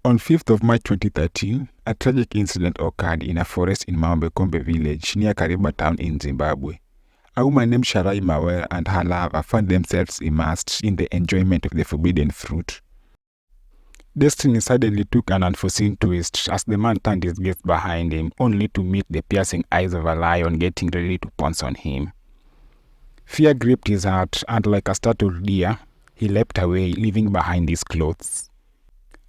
On 5th of March 2013, a tragic incident occurred in a forest in Mahombekombe village near Kariba town in Zimbabwe. A woman named Sharai Mawera and her lover found themselves immersed in the enjoyment of the forbidden fruit. Destiny suddenly took an unforeseen twist as the man turned his gaze behind him, only to meet the piercing eyes of a lion getting ready to pounce on him. Fear gripped his heart, and like a startled deer, he leapt away, leaving behind his clothes.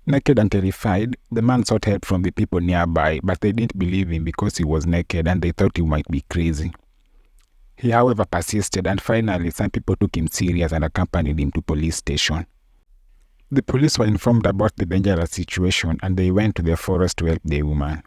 Naked and terrified, the man sought help from the people nearby, but they didn't believe him because he was naked and they thought he might be crazy. He, however, persisted, and finally some people took him serious and accompanied him to police station. The police were informed about the dangerous situation and they went to the forest to help the woman.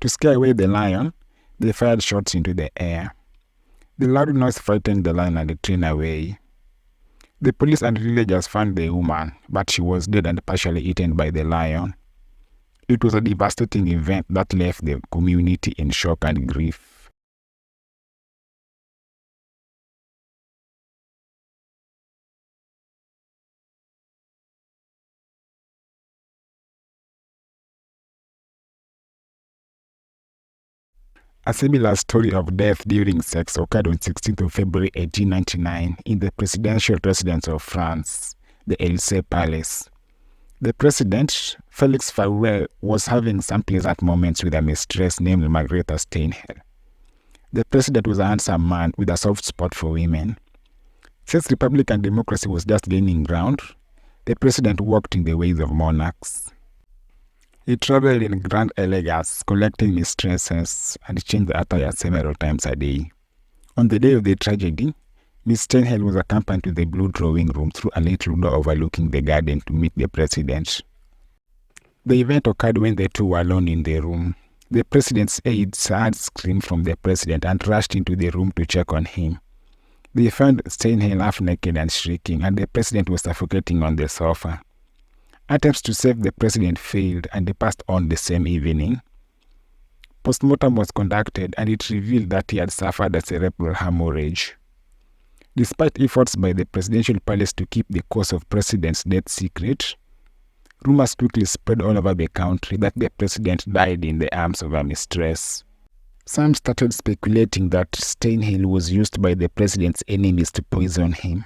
To scare away the lion, they fired shots into the air. The loud noise frightened the lion and it ran away. The police and villagers found the woman, but she was dead and partially eaten by the lion. It was a devastating event that left the community in shock and grief. A similar story of death during sex occurred on 16th of February 1899 in the presidential residence of France, the Élysée Palace. The president, Félix Faure, was having some pleasant moments with a mistress named Margareta Steinhell. The president was a handsome man with a soft spot for women. Since Republican democracy was just gaining ground, the president walked in the ways of monarchs. He traveled in grand elegance, collecting mistresses, and changed the attire several times a day. On the day of the tragedy, Miss Steinhell was accompanied to the blue drawing room through a little door overlooking the garden to meet the president. The event occurred when the two were alone in the room. The president's aides heard screams from the president and rushed into the room to check on him. They found Steinhell half naked and shrieking, and the president was suffocating on the sofa. Attempts to save the president failed, and they passed on the same evening. Postmortem was conducted, and it revealed that he had suffered a cerebral hemorrhage. Despite efforts by the presidential palace to keep the cause of president's death secret, rumors quickly spread all over the country that the president died in the arms of a mistress. Some started speculating that Steinhell was used by the president's enemies to poison him.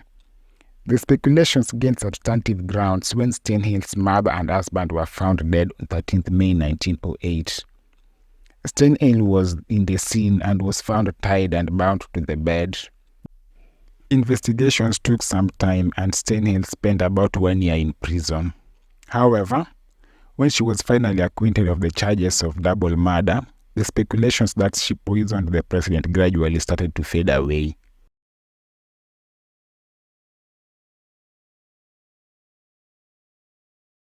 The speculations gained substantive grounds when Steinhell's mother and husband were found dead on 13th May 1908. Steinhell was in the scene and was found tied and bound to the bed. Investigations took some time and Steinhell spent about 1 year in prison. However, when she was finally acquitted of the charges of double murder, the speculations that she poisoned the president gradually started to fade away.